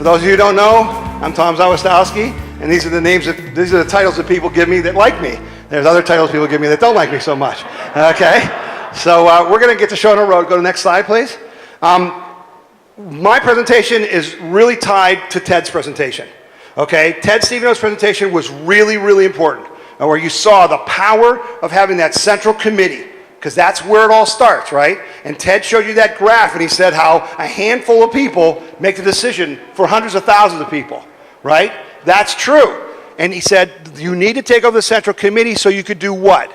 For those of you who don't know, I'm Tom Zawistowski, and these are the titles that people give me that like me. There's other titles people give me that don't like me so much. Okay? So we're going to get the show on the road. Go to the next slide, please. My presentation is really tied to Ted's presentation. Okay? Ted Steveno's presentation was really, really important, where you saw the power of having that central committee, because that's where it all starts, right? And Ted showed you that graph, and he said how a handful of people make the decision for hundreds of thousands of people, right? That's true. And he said, you need to take over the central committee so you could do what?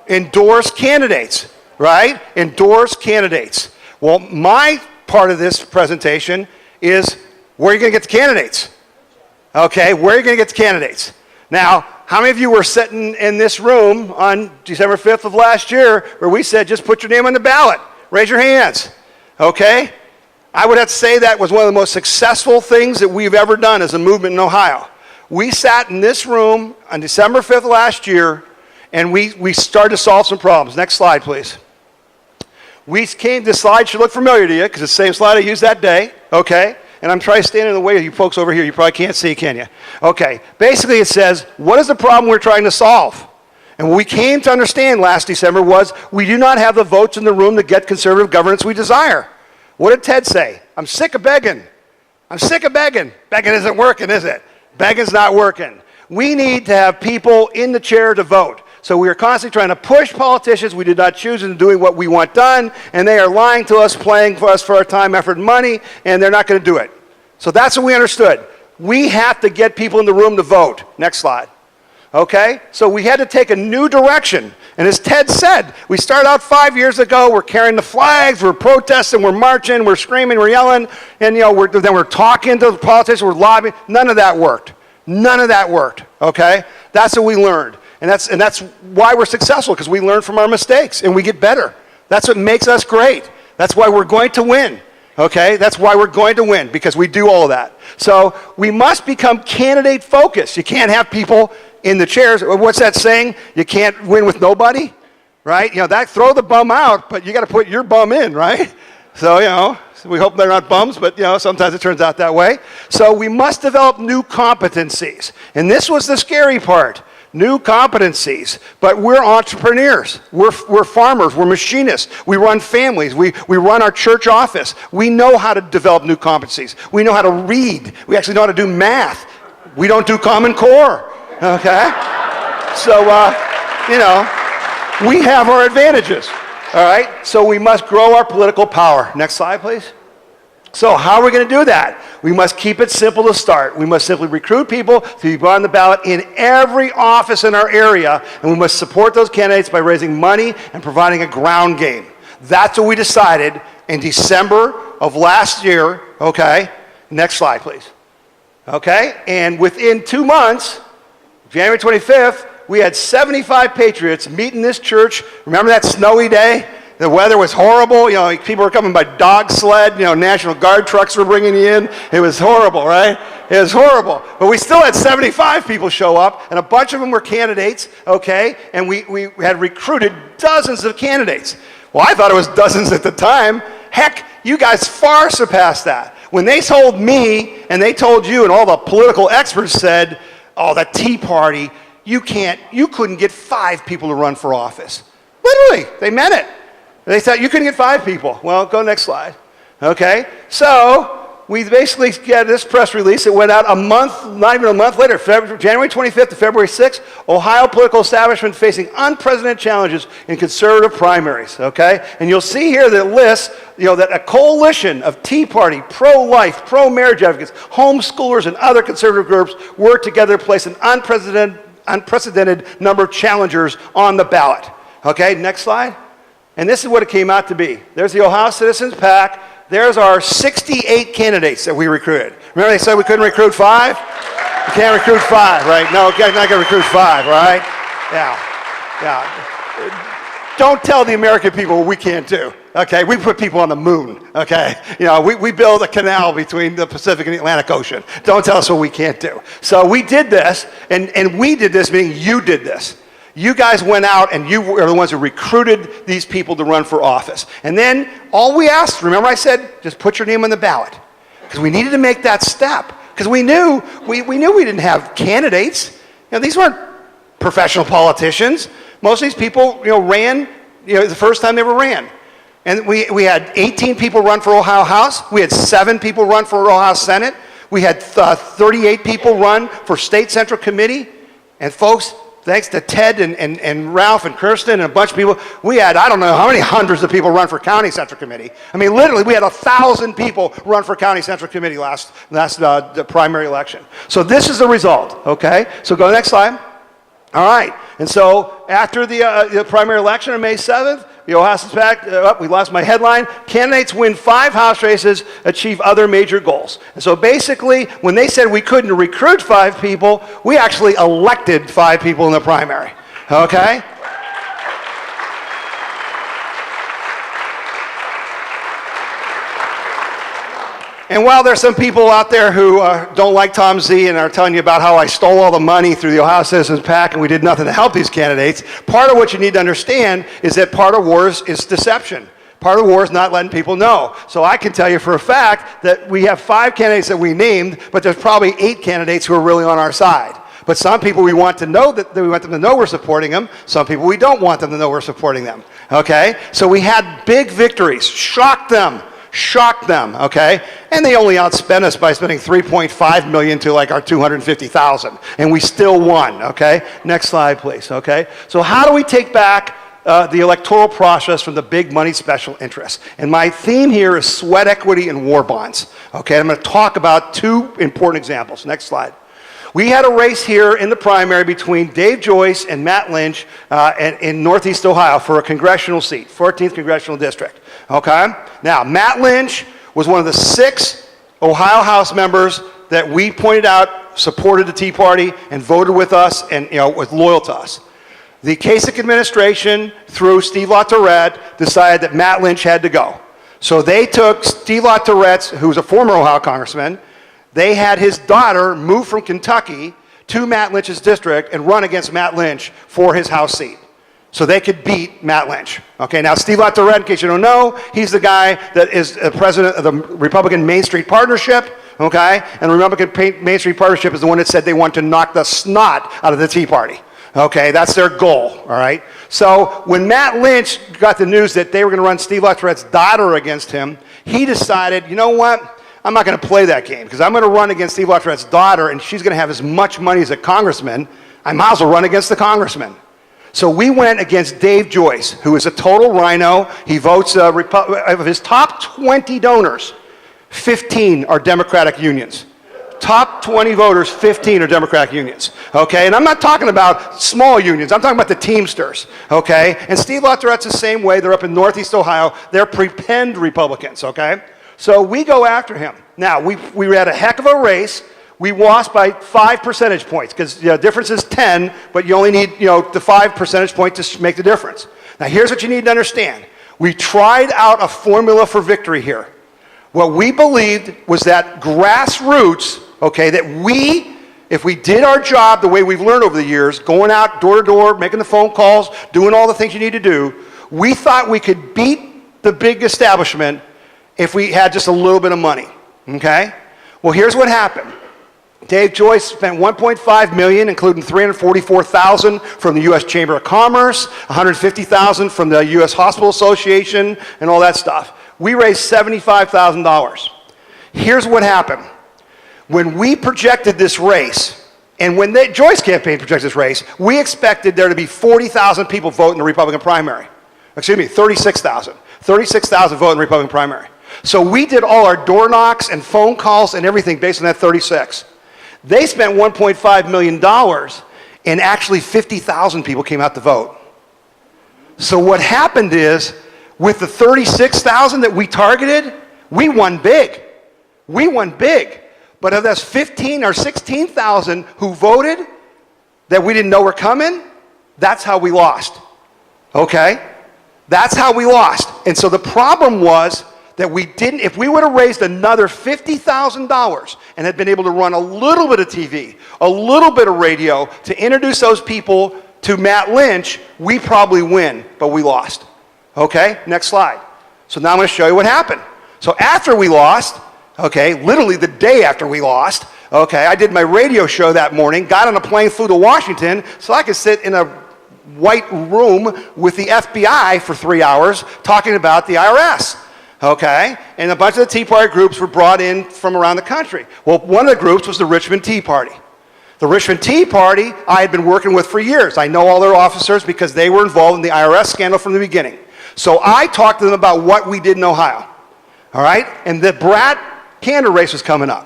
Endorse candidates, right? Endorse candidates. Well, my part of this presentation is where are you going to get the candidates? Okay, where are you going to get the candidates? Now, how many of you were sitting in this room on December 5th of last year where we said, just put your name on the ballot? Raise your hands. Okay? I would have to say that was one of the most successful things that we've ever done as a movement in Ohio. We sat in this room on December 5th of last year, and we started to solve some problems. Next slide, please. This slide should look familiar to you because it's the same slide I used that day. Okay? And I'm trying to stand in the way of you folks over here. You probably can't see, can you? Okay. Basically, it says, what is the problem we're trying to solve? And what we came to understand last December was we do not have the votes in the room to get conservative governance we desire. What did Ted say? I'm sick of begging. I'm sick of begging. Begging isn't working, is it? Begging's not working. We need to have people in the chair to vote. So we are constantly trying to push politicians we did not choose into doing what we want done, and they are lying to us, playing for us for our time, effort, and money, and they're not going to do it. So that's what we understood. We have to get people in the room to vote. Next slide. Okay? So we had to take a new direction. And as Ted said, we started out 5 years ago, we're carrying the flags, we're protesting, we're marching, we're screaming, we're yelling, and then we're talking to the politicians, we're lobbying. None of that worked. None of that worked. Okay? That's what we learned. And that's why we're successful, because we learn from our mistakes and we get better. That's what makes us great. That's why we're going to win. Okay? That's why we're going to win, because we do all of that. So we must become candidate focused. You can't have people in the chairs. What's that saying? You can't win with nobody, right? That throw the bum out, but you got to put your bum in, right? So, we hope they're not bums, but sometimes it turns out that way. So we must develop new competencies. And this was the scary part. New competencies, but we're entrepreneurs. We're farmers. We're machinists. We run families. We run our church office. We know how to develop new competencies. We know how to read. We actually know how to do math. We don't do Common Core. Okay? So, we have our advantages. All right? So we must grow our political power. Next slide, please. So how are we going to do that? We must keep it simple to start. We must simply recruit people to be put on the ballot in every office in our area, and we must support those candidates by raising money and providing a ground game. That's what we decided in December of last year. Okay? Next slide, please. Okay? And within 2 months, January 25th, we had 75 patriots meet in this church. Remember that snowy day? The weather was horrible. People were coming by dog sled. National Guard trucks were bringing you in. It was horrible, right? It was horrible. But we still had 75 people show up, and a bunch of them were candidates, okay? And we had recruited dozens of candidates. Well, I thought it was dozens at the time. Heck, you guys far surpassed that. When they told me, and they told you, and all the political experts said, oh, the Tea Party, you couldn't get 5 people to run for office. Literally, they meant it. They thought you couldn't get 5 people. Well, go next slide. Okay? So we basically get this press release. It went out a month, not even a month later, January 25th to February 6th. Ohio political establishment facing unprecedented challenges in conservative primaries. Okay? And you'll see here that it lists, that a coalition of Tea Party, pro-life, pro-marriage advocates, homeschoolers, and other conservative groups worked together to place an unprecedented number of challengers on the ballot. Okay? Next slide. And this is what it came out to be. There's the Ohio Citizens PAC. There's our 68 candidates that we recruited. Remember they said we couldn't recruit 5? You can't recruit 5, right? No, you're not going to recruit 5, right? Yeah. Don't tell the American people what we can't do. Okay, we put people on the moon. Okay, we build a canal between the Pacific and the Atlantic Ocean. Don't tell us what we can't do. So we did this, and we did this, meaning you did this. You guys went out and you were the ones who recruited these people to run for office. And then all we asked, remember I said, just put your name on the ballot. because we needed to make that step. Because we knew we didn't have candidates. You know, these weren't professional politicians. Most of these people, ran, the first time they ever ran. And we had 18 people run for Ohio House. We had 7 people run for Ohio Senate. We had 38 people run for State Central Committee. And folks, thanks to Ted and Ralph and Kirsten and a bunch of people, we had, I don't know how many hundreds of people run for County Central Committee. I mean, literally, we had 1,000 people run for County Central Committee last the primary election. So this is the result, okay? So go to the next slide. All right, and so after the primary election on May 7th, the Ohio Census Pact, we lost my headline, candidates win 5 House races, achieve other major goals. And so basically, when they said we couldn't recruit 5 people, we actually elected 5 people in the primary, okay? And while there's some people out there who don't like Tom Z and are telling you about how I stole all the money through the Ohio Citizens PAC and we did nothing to help these candidates, part of what you need to understand is that part of wars is deception. Part of war is not letting people know. So I can tell you for a fact that we have 5 candidates that we named, but there's probably 8 candidates who are really on our side. But some people we want to know that we want them to know we're supporting them. Some people we don't want them to know we're supporting them. Okay? So we had big victories, shocked them, okay? And they only outspent us by spending $3.5 million to like our $250,000, and we still won, okay? Next slide, please, okay? So how do we take back the electoral process from the big money special interests? And my theme here is sweat equity and war bonds, okay? I'm gonna talk about 2 important examples. Next slide. We had a race here in the primary between Dave Joyce and Matt Lynch in Northeast Ohio for a congressional seat, 14th Congressional District, okay? Now, Matt Lynch was one of the 6 Ohio House members that we pointed out supported the Tea Party and voted with us and was loyal to us. The Kasich administration, through Steve LaTourette, decided that Matt Lynch had to go. So they took Steve LaTourette, who's a former Ohio congressman. They had his daughter move from Kentucky to Matt Lynch's district and run against Matt Lynch for his House seat, so they could beat Matt Lynch. Okay, now Steve LaTourette, in case you don't know, he's the guy that is president of the Republican Main Street Partnership, okay? And the Republican Main Street Partnership is the one that said they want to knock the snot out of the Tea Party. Okay, that's their goal, all right? So when Matt Lynch got the news that they were gonna run Steve LaTourette's daughter against him, he decided, you know what? I'm not going to play that game because I'm going to run against Steve LaTourette's daughter and she's going to have as much money as a congressman. I might as well run against the congressman. So we went against Dave Joyce, who is a total rhino. He votes, of his top 20 donors, 15 are Democratic unions. Top 20 voters, 15 are Democratic unions, okay? And I'm not talking about small unions. I'm talking about the Teamsters, okay? And Steve LaTourette's the same way. They're up in Northeast Ohio. They're prepend Republicans, okay? So we go after him. Now, we had a heck of a race. We lost by 5 percentage points because the difference is 10, but you only need the 5 percentage point to make the difference. Now, here's what you need to understand. We tried out a formula for victory here. What we believed was that grassroots, okay, that if we did our job the way we've learned over the years, going out door to door, making the phone calls, doing all the things you need to do, we thought we could beat the big establishment if we had just a little bit of money, okay? Well, here's what happened. Dave Joyce spent $1.5 million, including $344,000 from the U.S. Chamber of Commerce, $150,000 from the U.S. Hospital Association, and all that stuff. We raised $75,000. Here's what happened. When we projected this race, and when the Joyce campaign projected this race, we expected there to be 40,000 people vote in the Republican primary. Excuse me, 36,000. 36,000 vote in the Republican primary. So we did all our door knocks and phone calls and everything based on that 36. They spent $1.5 million and actually 50,000 people came out to vote. So what happened is, with the 36,000 that we targeted, we won big. We won big. But of those 15 or 16,000 who voted that we didn't know were coming, that's how we lost. Okay? That's how we lost. And so the problem was that we didn't, if we would have raised another $50,000 and had been able to run a little bit of TV, a little bit of radio to introduce those people to Matt Lynch, we probably win, but we lost. Okay, next slide. So now I'm going to show you what happened. So after we lost, okay, literally the day after we lost. Okay, I did my radio show that morning, got on a plane, flew to Washington so I could sit in a white room with the FBI for 3 hours talking about the IRS. Okay, and a bunch of the Tea Party groups were brought in from around the country. Well, one of the groups was the Richmond Tea Party. The Richmond Tea Party I had been working with for years. I know all their officers because they were involved in the IRS scandal from the beginning. So I talked to them about what we did in Ohio. All right, and the Brat candidate race was coming up.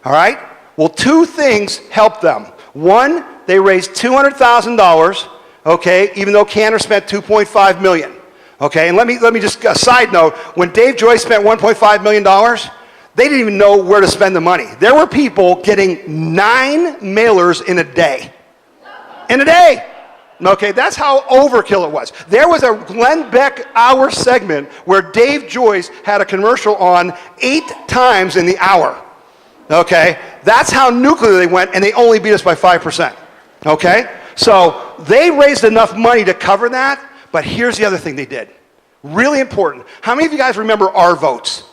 All right, well, two things helped them. One, they raised $200,000, okay, even though Cantor spent $2.5 million. Okay, and let me just, a side note, when Dave Joyce spent $1.5 million, they didn't even know where to spend the money. There were people getting 9 mailers in a day. In a day. Okay, that's how overkill it was. There was a Glenn Beck hour segment where Dave Joyce had a commercial on 8 times in the hour. Okay, that's how nuclear they went, and they only beat us by 5%. Okay, so they raised enough money to cover that, but here's the other thing they did. Really important. How many of you guys remember our votes?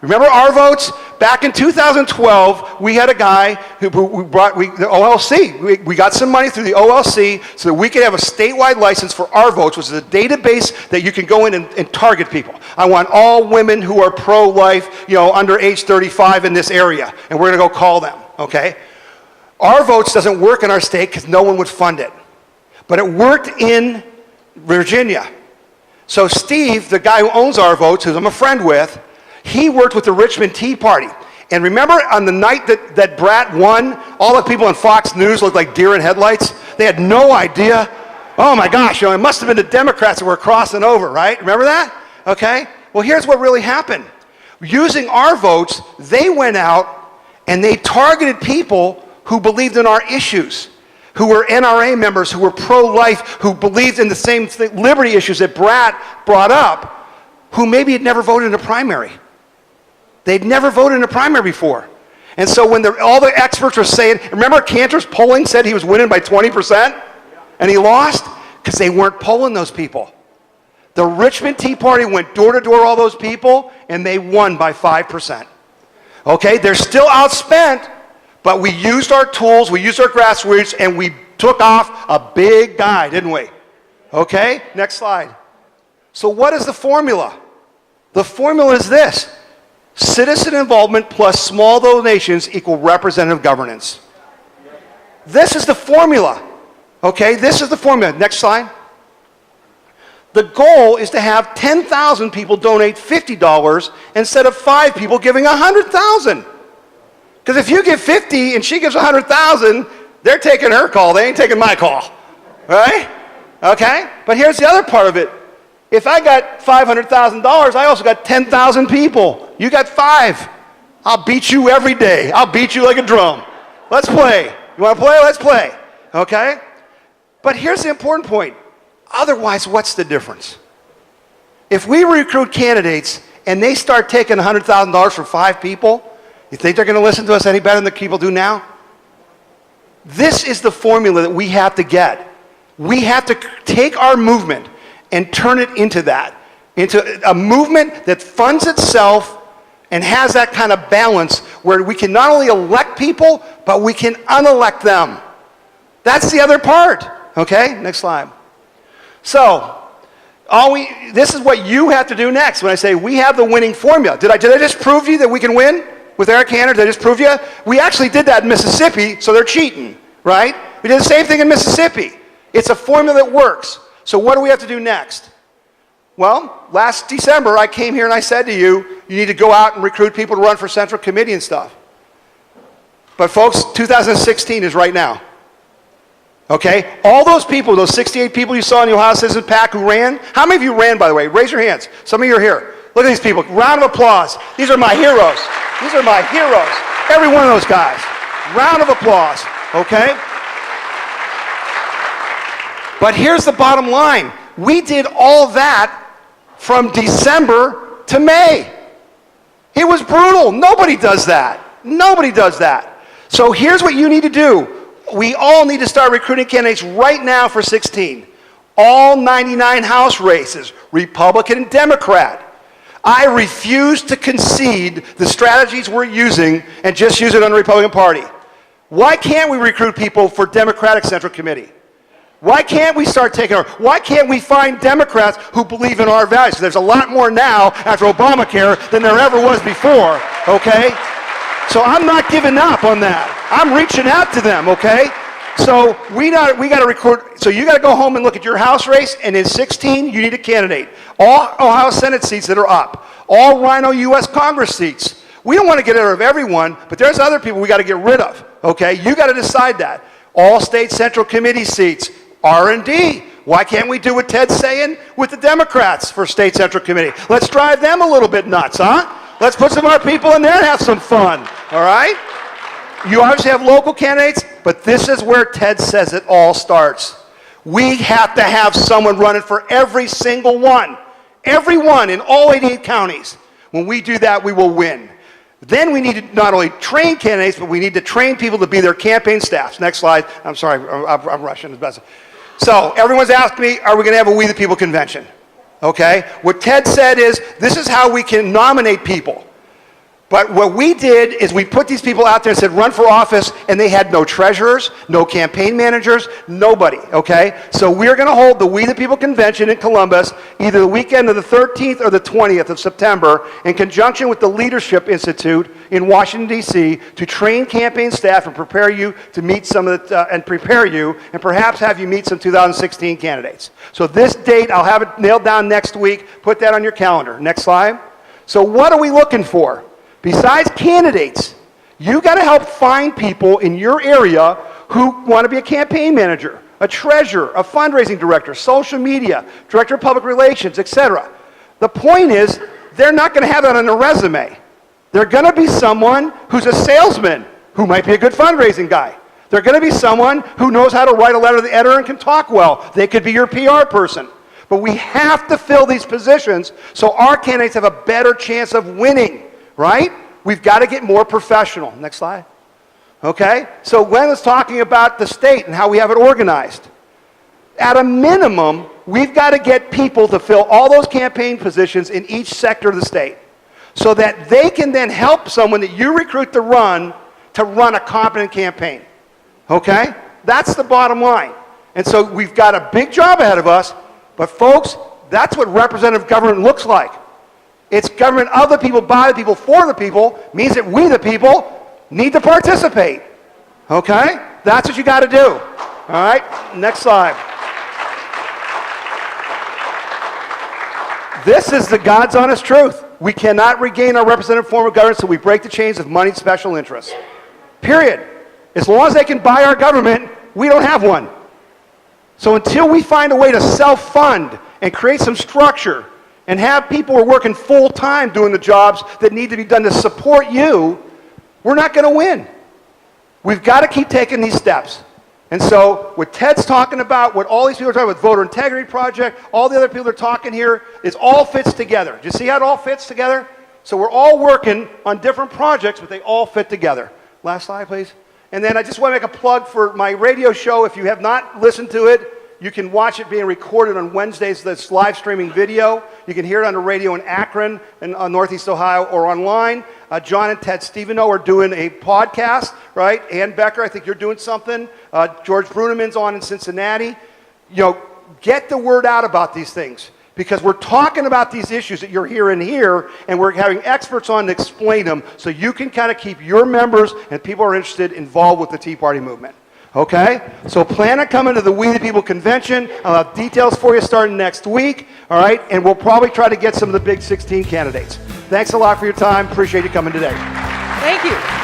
Remember our votes? Back in 2012, we had a guy who brought the OLC. We got some money through the OLC so that we could have a statewide license for our votes, which is a database that you can go in and target people. I want all women who are pro-life, under age 35 in this area, and we're going to go call them, okay? Our votes doesn't work in our state because no one would fund it. But it worked in Virginia. So Steve, the guy who owns our votes, who I'm a friend with, he worked with the Richmond Tea Party. And remember on the night that Brat won, all the people on Fox News looked like deer in headlights? They had no idea. Oh my gosh, it must have been the Democrats that were crossing over, right? Remember that? Okay? Well, here's what really happened. Using our votes, they went out and they targeted people who believed in our issues, who were NRA members, who were pro-life, who believed in the same liberty issues that Brat brought up, who maybe had never voted in a primary. They'd never voted in a primary before. And so when all the experts were saying, remember Cantor's polling said he was winning by 20%? And he lost? Because they weren't polling those people. The Richmond Tea Party went door to door all those people, and they won by 5%. Okay, they're still outspent, but we used our tools, we used our grassroots, and we took off a big guy, didn't we? Okay, next slide. So what is the formula? The formula is this. Citizen involvement plus small donations equal representative governance. This is the formula. Okay, this is the formula. Next slide. The goal is to have 10,000 people donate $50 instead of 5 people giving 100,000. Because if you give 50 and she gives 100,000, they're taking her call. They ain't taking my call. Right? Okay? But here's the other part of it. If I got $500,000, I also got 10,000 people. You got 5. I'll beat you every day. I'll beat you like a drum. Let's play. You want to play? Let's play. Okay? But here's the important point. Otherwise, what's the difference? If we recruit candidates and they start taking $100,000 from 5 people, you think they're going to listen to us any better than the people do now? This is the formula that we have to get. We have to take our movement and turn it into that, into a movement that funds itself and has that kind of balance where we can not only elect people, but we can unelect them. That's the other part. Okay, next slide. So, this is what you have to do next when I say we have the winning formula. Did I just prove to you that we can win with Eric Cantor? Did I just prove to you? We actually did that in Mississippi, so they're cheating, right? We did the same thing in Mississippi. It's a formula that works. So what do we have to do next? Well, last December I came here and I said to you, you need to go out and recruit people to run for Central Committee and stuff. But folks, 2016 is right now. Okay? All those people, those 68 people you saw in the Ohio Citizen PAC who ran, how many of you ran, by the way? Raise your hands. Some of you are here. Look at these people. Round of applause. These are my heroes. These are my heroes. Every one of those guys. Round of applause. Okay? But here's the bottom line. We did all that from December to May. It was brutal. Nobody does that. Nobody does that. So here's what you need to do. We all need to start recruiting candidates right now for 16. All 99 House races, Republican and Democrat. I refuse to concede the strategies we're using and just use it on the Republican Party. Why can't we recruit people for Democratic Central Committee? Why can't we start taking over? Why can't we find Democrats who believe in our values? There's a lot more now after Obamacare than there ever was before, okay? So I'm not giving up on that. I'm reaching out to them, okay? So we got to record. So you got to go home and look at your House race, and in 16, you need a candidate. All Ohio Senate seats that are up. All Rhino U.S. Congress seats. We don't want to get rid of everyone, but there's other people we got to get rid of, okay? You got to decide that. All state Central Committee seats. R&D. Why can't we do what Ted's saying with the Democrats for State Central Committee? Let's drive them a little bit nuts, huh? Let's put some of our people in there and have some fun, all right? You obviously have local candidates, but this is where Ted says it all starts. We have to have someone running for every single one. Every one in all 88 counties. When we do that, we will win. Then we need to not only train candidates, but we need to train people to be their campaign staffs. Next slide. I'm sorry, I'm rushing. So everyone's asking me, are we going to have a We the People convention? Okay? What Ted said is, this is how we can nominate people. But what we did is we put these people out there and said, run for office, and they had no treasurers, no campaign managers, nobody, okay? So we're going to hold the We the People convention in Columbus either the weekend of the 13th or the 20th of September in conjunction with the Leadership Institute in Washington, D.C. to train campaign staff and prepare you to meet some of the, and perhaps have you meet some 2016 candidates. So this date, I'll have it nailed down next week. Put that on your calendar. Next slide. So what are we looking for? Besides candidates, you got to help find people in your area who want to be a campaign manager, a treasurer, a fundraising director, social media, director of public relations, etc. The point is, they're not going to have that on their resume. They're going to be someone who's a salesman who might be a good fundraising guy. They're going to be someone who knows how to write a letter to the editor and can talk well. They could be your PR person. But we have to fill these positions so our candidates have a better chance of winning. Right? We've got to get more professional. Next slide. Okay? So Glenn was talking about the state and how we have it organized. At a minimum, we've got to get people to fill all those campaign positions in each sector of the state so that they can then help someone that you recruit to run a competent campaign. Okay? That's the bottom line. And so we've got a big job ahead of us, but folks, that's what representative government looks like. It's government of the people, by the people, for the people, means that we the people need to participate. Okay? That's what you got to do. All right? Next slide. This is the God's honest truth. We cannot regain our representative form of government until we break the chains of moneyed special interests. Period. As long as they can buy our government, we don't have one. So until we find a way to self-fund and create some structure and have people who are working full-time doing the jobs that need to be done to support you, we're not going to win. We've got to keep taking these steps. And so what Ted's talking about, what all these people are talking about, Voter Integrity Project, all the other people are talking here, it all fits together. Do you see how it all fits together? So we're all working on different projects, but they all fit together. Last slide, please. And then I just want to make a plug for my radio show. If you have not listened to it, you can watch it being recorded on Wednesdays. That's live streaming video. You can hear it on the radio in Akron and Northeast Ohio or online. John and Ted Steveno are doing a podcast, right? Ann Becker, I think you're doing something. George Bruneman's on in Cincinnati. You know, get the word out about these things because we're talking about these issues that you're hearing here, and we're having experts on to explain them so you can kind of keep your members and people who are interested involved with the Tea Party movement. Okay? So plan on coming to the We the People convention. I'll have details for you starting next week. All right? And we'll probably try to get some of the big 16 candidates. Thanks a lot for your time. Appreciate you coming today. Thank you.